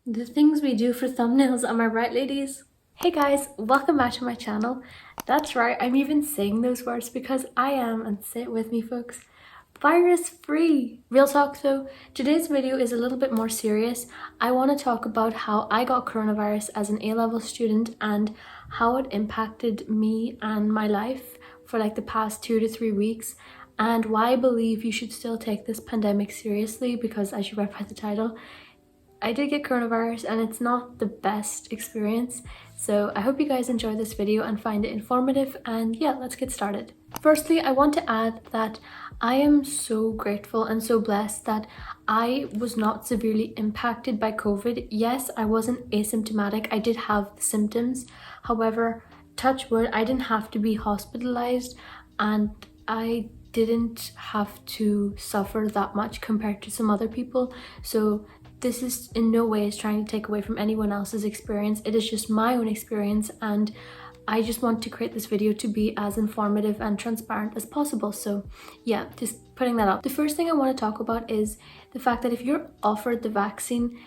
The things we do for thumbnails, am I right, ladies? Hey guys, welcome back to my channel. That's right, I'm even saying those words because I am, and say it with me folks, virus free. Real talk though, today's video is a little bit more serious. I want to talk about how I got coronavirus as an A-level student and how it impacted me and my life for like the past 2 to 3 weeks, and why I believe you should still take this pandemic seriously because, as you read by the title, I did get coronavirus and it's not the best experience. So I hope you guys enjoy this video and find it informative, and yeah, let's get started. Firstly, I want to add that I am so grateful and so blessed that I was not severely impacted by COVID. Yes, I wasn't asymptomatic. I did have the symptoms. However, touch wood, I didn't have to be hospitalized and I didn't have to suffer that much compared to some other people. So this is in no way is trying to take away from anyone else's experience. It is just my own experience, and I just want to create this video to be as informative and transparent as possible. So yeah, just putting that up. The first thing I want to talk about is the fact that if you're offered the vaccine,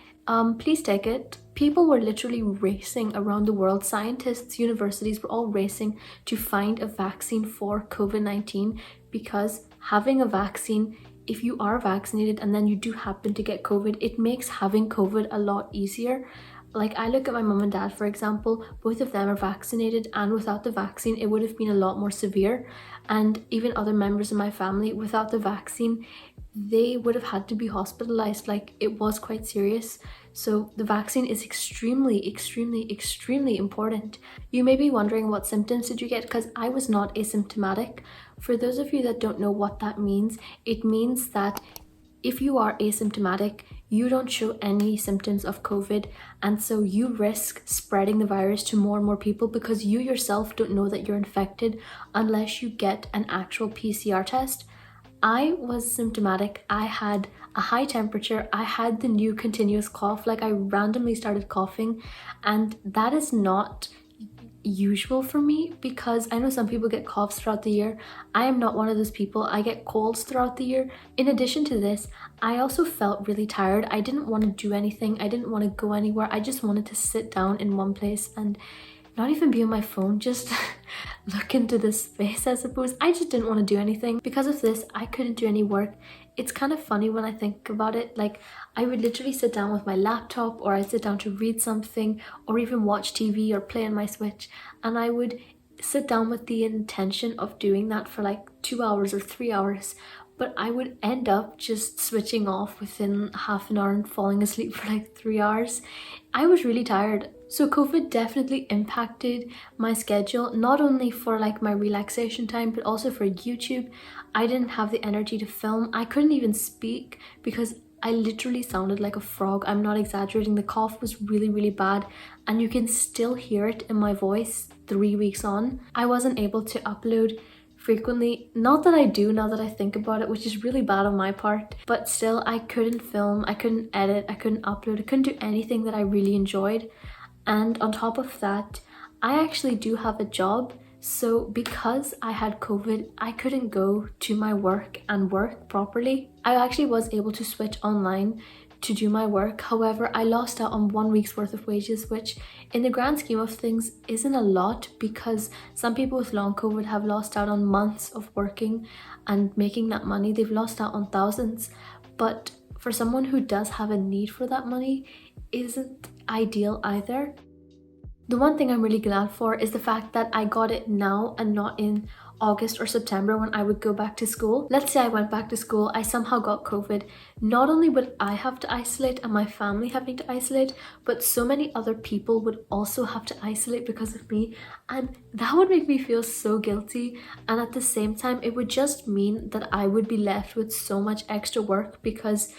please take it. People were literally racing around the world. Scientists, universities were all racing to find a vaccine for COVID-19 because having a vaccine, if you are vaccinated and then you do happen to get COVID, it makes having COVID a lot easier. Like, I look at my mum and dad, for example, both of them are vaccinated, and without the vaccine it would have been a lot more severe. And even other members of my family, without the vaccine, they would have had to be hospitalized. Like, it was quite serious. So the vaccine is extremely, extremely, extremely important. You may be wondering, what symptoms did you get? Because I was not asymptomatic. For those of you that don't know what that means, it means that if you are asymptomatic, you don't show any symptoms of COVID, and so you risk spreading the virus to more and more people because you yourself don't know that you're infected unless you get an actual PCR test. I was symptomatic. I had a high temperature. I had the new continuous cough. Like, I randomly started coughing, and that is not usual for me because I know some people get coughs throughout the year. I am not one of those people. I get colds throughout the year. In addition to this, I also felt really tired. I didn't want to do anything. I didn't want to go anywhere. I just wanted to sit down in one place and not even be on my phone, just look into this space, I suppose. I just didn't want to do anything. Because of this, I couldn't do any work. It's kind of funny when I think about it. Like, I would literally sit down with my laptop, or I'd sit down to read something, or even watch TV or play on my Switch, and I would sit down with the intention of doing that for like 2 hours or 3 hours, but I would end up just switching off within half an hour and falling asleep for like 3 hours. I was really tired. So COVID definitely impacted my schedule, not only for like my relaxation time, but also for YouTube. I didn't have the energy to film. I couldn't even speak because I literally sounded like a frog. I'm not exaggerating. The cough was really, really bad, and you can still hear it in my voice 3 weeks on. I wasn't able to upload frequently. Not that I do now that I think about it, which is really bad on my part, but still, I couldn't film, I couldn't edit, I couldn't upload, I couldn't do anything that I really enjoyed. And on top of that, I actually do have a job. So because I had COVID, I couldn't go to my work and work properly. I actually was able to switch online to do my work. However, I lost out on 1 week's worth of wages, which in the grand scheme of things isn't a lot, because some people with long COVID have lost out on months of working and making that money. They've lost out on thousands. But for someone who does have a need for that money, isn't ideal either. The one thing I'm really glad for is the fact that I got it now and not in August or September when I would go back to school. Let's say I went back to school, I somehow got COVID. Not only would I have to isolate and my family having to isolate, but so many other people would also have to isolate because of me, and that would make me feel so guilty. And at the same time, it would just mean that I would be left with so much extra work because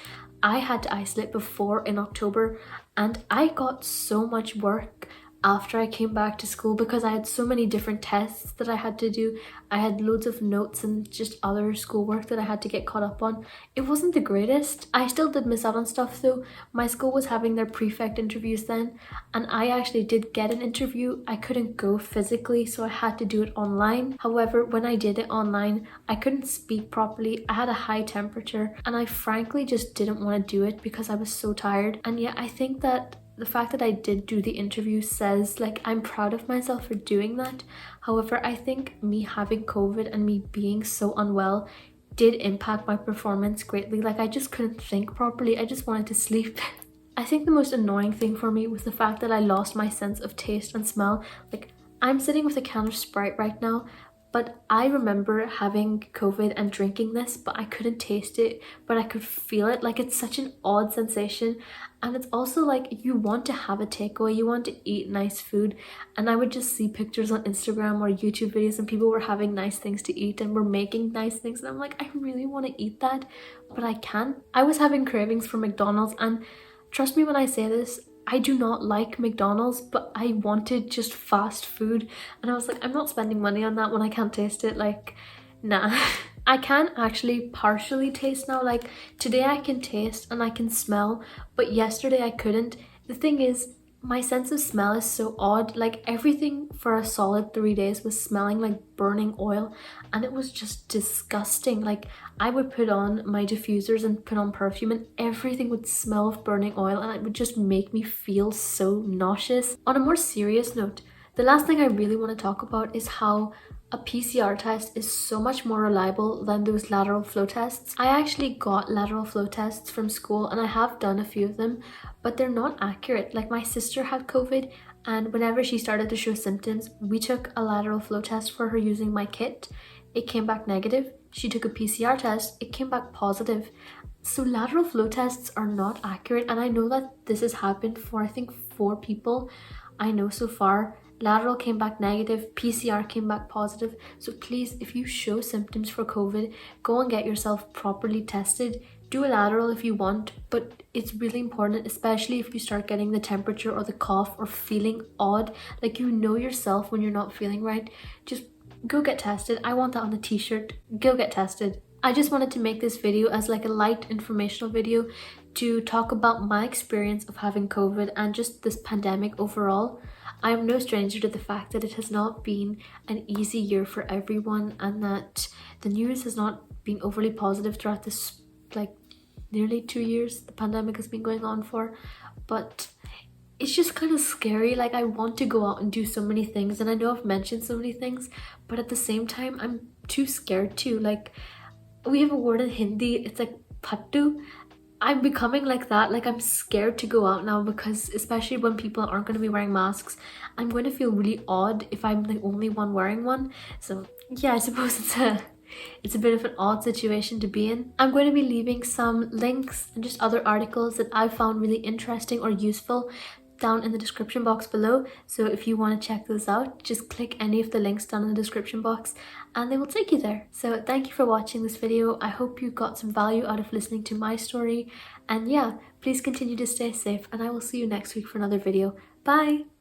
I had to isolate before in October, and I got so much work after I came back to school because I had so many different tests that I had to do. I had loads of notes and just other schoolwork that I had to get caught up on. It wasn't the greatest. I still did miss out on stuff though. My school was having their prefect interviews then, and I actually did get an interview. I couldn't go physically, so I had to do it online. However, when I did it online, I couldn't speak properly. I had a high temperature, and I frankly just didn't want to do it because I was so tired. And yet I think that the fact that I did do the interview says like I'm proud of myself for doing that. However, I think me having COVID and me being so unwell did impact my performance greatly. Like I just couldn't think properly. I just wanted to sleep. I think the most annoying thing for me was the fact that I lost my sense of taste and smell. Like I'm sitting with a can of Sprite right now, but I remember having COVID and drinking this, but I couldn't taste it, but I could feel it. Like it's such an odd sensation. And it's also like you want to have a takeaway, you want to eat nice food. And I would just see pictures on Instagram or YouTube videos and people were having nice things to eat and were making nice things. And I'm like, I really want to eat that, but I can't. I was having cravings for McDonald's, and trust me when I say this, I do not like McDonald's, but I wanted just fast food. And I was like, I'm not spending money on that when I can't taste it. Like, nah. I can actually partially taste now. Like, today I can taste and I can smell, but yesterday I couldn't. The thing is, my sense of smell is so odd. Like, everything for a solid 3 days was smelling like burning oil, and it was just disgusting. Like, I would put on my diffusers and put on perfume and everything would smell of burning oil, and it would just make me feel so nauseous. On a more serious note, the last thing I really want to talk about is how a PCR test is so much more reliable than those lateral flow tests. I actually got lateral flow tests from school and I have done a few of them, but they're not accurate. Like my sister had COVID, and whenever she started to show symptoms, we took a lateral flow test for her using my kit. It came back negative. She took a PCR test. It came back positive. So lateral flow tests are not accurate, and I know that this has happened for I think 4 people I know so far. Lateral came back negative, PCR came back positive. So please, if you show symptoms for COVID, go and get yourself properly tested. Do a lateral if you want, but it's really important, especially if you start getting the temperature or the cough or feeling odd, like you know yourself when you're not feeling right. Just go get tested. I want that on a t-shirt. Go get tested. I just wanted to make this video as like a light informational video to talk about my experience of having COVID and just this pandemic overall. I am no stranger to the fact that it has not been an easy year for everyone, and that the news has not been overly positive throughout this like nearly 2 years the pandemic has been going on for. But it's just kind of scary. Like I want to go out and do so many things, and I know I've mentioned so many things, but at the same time I'm too scared to. Like we have a word in Hindi, it's like pattu. I'm becoming like that. Like I'm scared to go out now, because especially when people aren't going to be wearing masks, I'm going to feel really odd if I'm the only one wearing one. So yeah, I suppose it's a bit of an odd situation to be in. I'm going to be leaving some links and just other articles that I found really interesting or useful down in the description box below. So if you want to check those out, just click any of the links down in the description box and they will take you there. So thank you for watching this video. I hope you got some value out of listening to my story, and yeah, please continue to stay safe, and I will see you next week for another video. Bye!